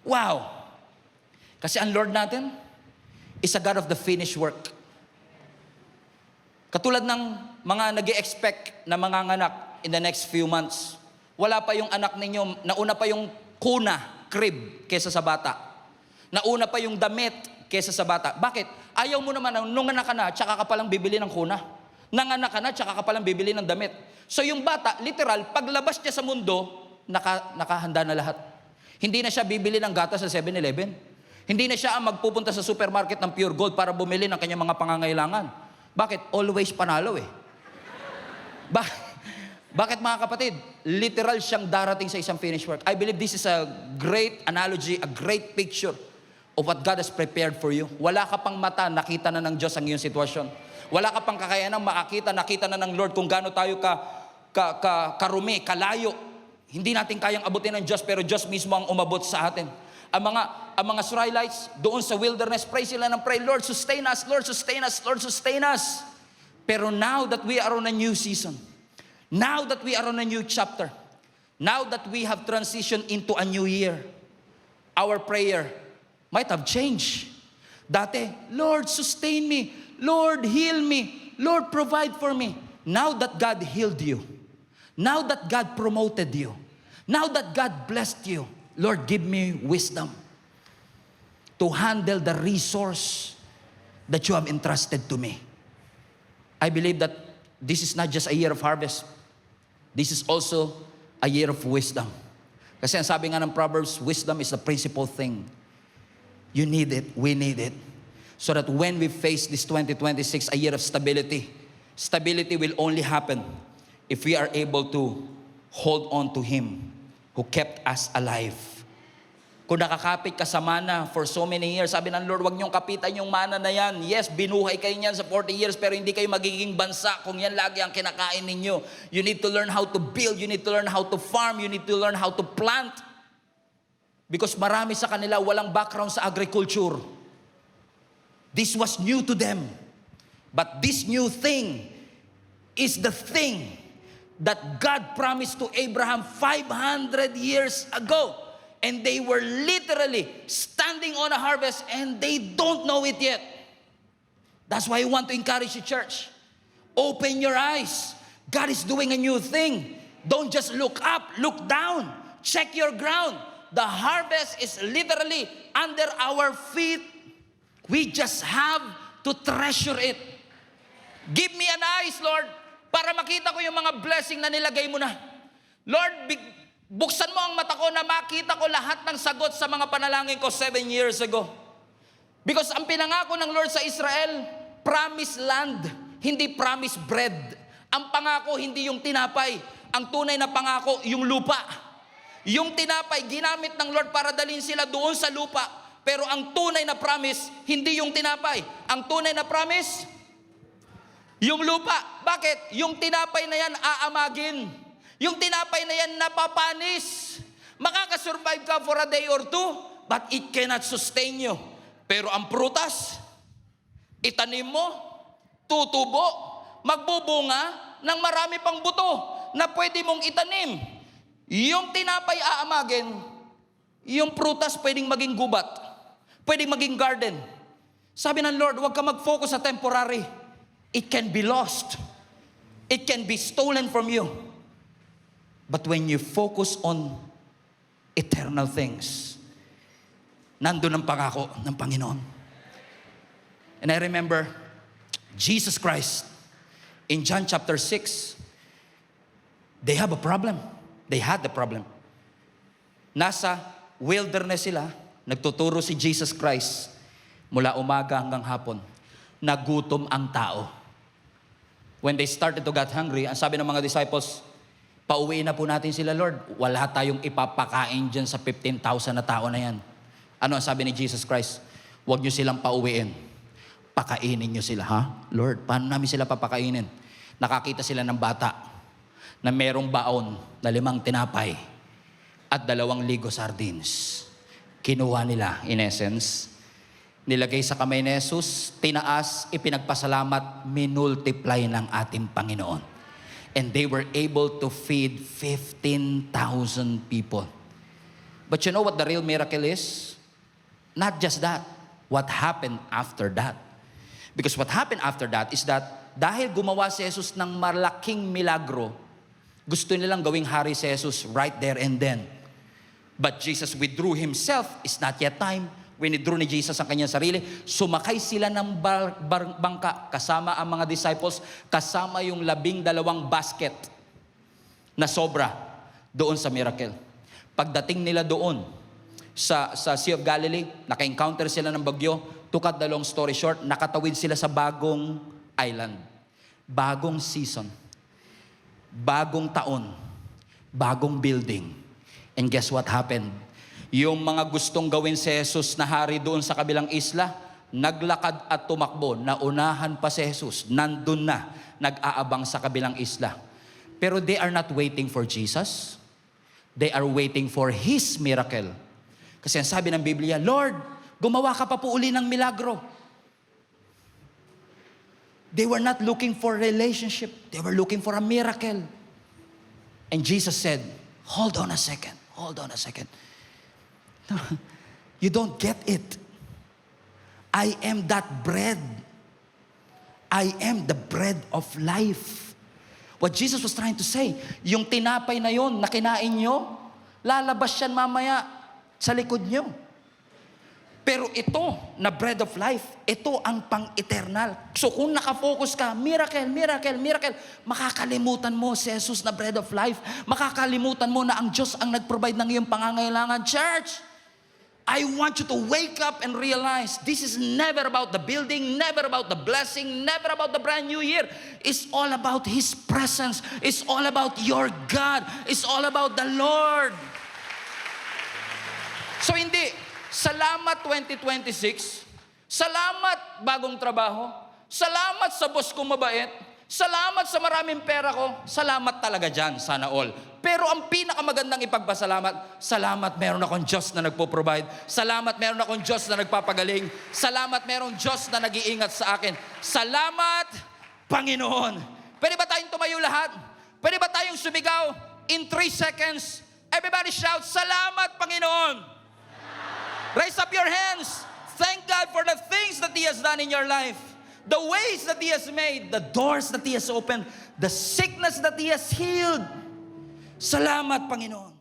Wow. Kasi ang Lord natin is a God of the finished work. Katulad ng mga nag-i-expect na manganganak in the next few months. Wala pa yung anak ninyo, nauna pa yung kuna, crib, kesa sa bata. Nauna pa yung damit kesa sa bata. Bakit? Ayaw mo naman, nung anak ka na, tsaka ka palang bibili ng kuna. Nanganak ka na, tsaka ka palang bibili ng damit. So yung bata, literal, paglabas niya sa mundo, nakahanda na lahat. Hindi na siya bibili ng gatas sa 7-Eleven. Hindi na siya ang magpupunta sa supermarket ng Pure Gold para bumili ng kanyang mga pangangailangan. Bakit? Always panalo eh. Bakit mga kapatid? Literal siyang darating sa isang finished work. I believe this is a great analogy, a great picture of what God has prepared for you. Wala ka pang mata, nakita na ng Diyos ang iyong sitwasyon. Wala ka pang kakayanang makakita, nakita na ng Lord kung gaano tayo karumi, kalayo. Hindi natin kayang abutin ng Diyos, pero Diyos mismo ang umabot sa atin. Ang mga Israelites, doon sa wilderness, pray sila ng pray, Lord, sustain us, Lord, sustain us, Lord, sustain us. Pero now that we are on a new season, now that we are on a new chapter, now that we have transitioned into a new year, our prayer might have changed. Dati, Lord, sustain me, Lord, heal me, Lord, provide for me. Now that God healed you, now that God promoted you, now that God blessed you, Lord, give me wisdom to handle the resource that you have entrusted to me. I believe that this is not just a year of harvest. This is also a year of wisdom. Kasi ang sabi nga ng Proverbs, wisdom is the principal thing. You need it, we need it. So that when we face this 2026, a year of stability, stability will only happen if we are able to hold on to Him who kept us alive Kung nakakapit ka sa mana for so many years, sabi ng Lord, wag niyong kapitan yung mana na yan. Yes, binuhay kayo niyan sa 40 years, pero hindi kayo magiging bansa kung yan lagi ang kinakain ninyo. You need to learn how to build, you need to learn how to farm, you need to learn how to plant. Because marami sa kanila walang background sa agriculture. This was new to them. But this new thing is the thing that God promised to Abraham 500 years ago. And they were literally standing on a harvest and they don't know it yet. That's why I want to encourage the church. Open your eyes. God is doing a new thing. Don't just look up, look down. Check your ground. The harvest is literally under our feet. We just have to treasure it. Give me an eyes, Lord, para makita ko yung mga blessing na nilagay mo na. Lord, buksan mo ang mata ko na makita ko lahat ng sagot sa mga panalangin ko 7 years ago. Because ang pinangako ng Lord sa Israel, promised land, hindi promised bread. Ang pangako, hindi yung tinapay. Ang tunay na pangako, yung lupa. Yung tinapay, ginamit ng Lord para dalhin sila doon sa lupa. Pero ang tunay na promise, hindi yung tinapay. Ang tunay na promise, yung lupa. Bakit? Yung tinapay na yan, aamagin. Yung tinapay na yan napapanis. Makakasurvive ka for a day or two, but it cannot sustain you. Pero ang prutas, itanim mo, tutubo, magbubunga ng marami pang buto na pwede mong itanim. Yung tinapay aamagin, yung prutas pwedeng maging gubat, pwedeng maging garden. Sabi ng Lord, huwag ka mag-focus sa temporary. It can be lost. It can be stolen from you. But when you focus on eternal things, nandun ang pangako ng Panginoon. And I remember Jesus Christ in John chapter 6, they have a problem. They had the problem. Nasa wilderness sila, nagtuturo si Jesus Christ mula umaga hanggang hapon. Nagutom ang tao. When they started to get hungry, ang sabi ng mga disciples, pauwiin na po natin sila, Lord. Wala tayong ipapakain dyan sa 15,000 na tao na yan. Ano ang sabi ni Jesus Christ? Huwag nyo silang pauwiin. Pakainin nyo sila, ha? Lord, paano namin sila papakainin? Nakakita sila ng bata na merong baon na 5 tinapay at 2 ligo sardines. Kinuha nila, in essence, nilagay sa kamay ni Jesus, tinaas, ipinagpasalamat, minultiply ng ating Panginoon. And they were able to feed 15,000 people. But you know what the real miracle is? Not just that. What happened after that? Because what happened after that is that dahil gumawa si Jesus ng malaking milagro, gusto nilang gawing hari si Jesus right there and then. But Jesus withdrew himself. It's not yet time. Winidrew ni Jesus ang kanyang sarili. Sumakay sila ng bangka kasama ang mga disciples, kasama yung 12 basket na sobra doon sa miracle. Pagdating nila doon sa Sea of Galilee, naka-encounter sila ng bagyo. To cut the long story short, nakatawid sila sa bagong island. Bagong season. Bagong taon. Bagong building. And guess what happened? Yung mga gustong gawin si Jesus na hari doon sa kabilang isla, naglakad at tumakbo. Naunahan pa si Jesus. Nandun na. Nag-aabang sa kabilang isla. Pero they are not waiting for Jesus. They are waiting for His miracle. Kasi ang sabi ng Biblia, Lord, gumawa ka pa po uli ng milagro. They were not looking for relationship. They were looking for a miracle. And Jesus said, hold on a second. Hold on a second. You don't get it. I am that bread. I am the bread of life. What Jesus was trying to say, yung tinapay na yon na kinain nyo, lalabas yan mamaya sa likod nyo. Pero ito, na bread of life, ito ang pang-eternal. So kung nakafocus ka, miracle, miracle, miracle, makakalimutan mo si Jesus na bread of life. Makakalimutan mo na ang Diyos ang nag-provide ng iyong pangangailangan. Church, I want you to wake up and realize this is never about the building, never about the blessing, never about the brand new year. It's all about His presence. It's all about your God. It's all about the Lord. So hindi, salamat 2026, salamat bagong trabaho, salamat sa boss kong mabait, salamat sa maraming pera ko, salamat talaga dyan, sana all. Pero ang pinakamagandang ipagpasalamat, salamat meron akong Diyos na nagpo-provide, salamat meron akong Diyos na nagpapagaling, salamat meron Diyos na nag-iingat sa akin, salamat Panginoon. Pwede ba tayong tumayo lahat? Pwede ba tayong sumigaw in 3 seconds? Everybody shout, salamat Panginoon. Raise up your hands. Thank God for the things that He has done in your life. The ways that He has made. The doors that He has opened. The sickness that He has healed. Salamat, Panginoon.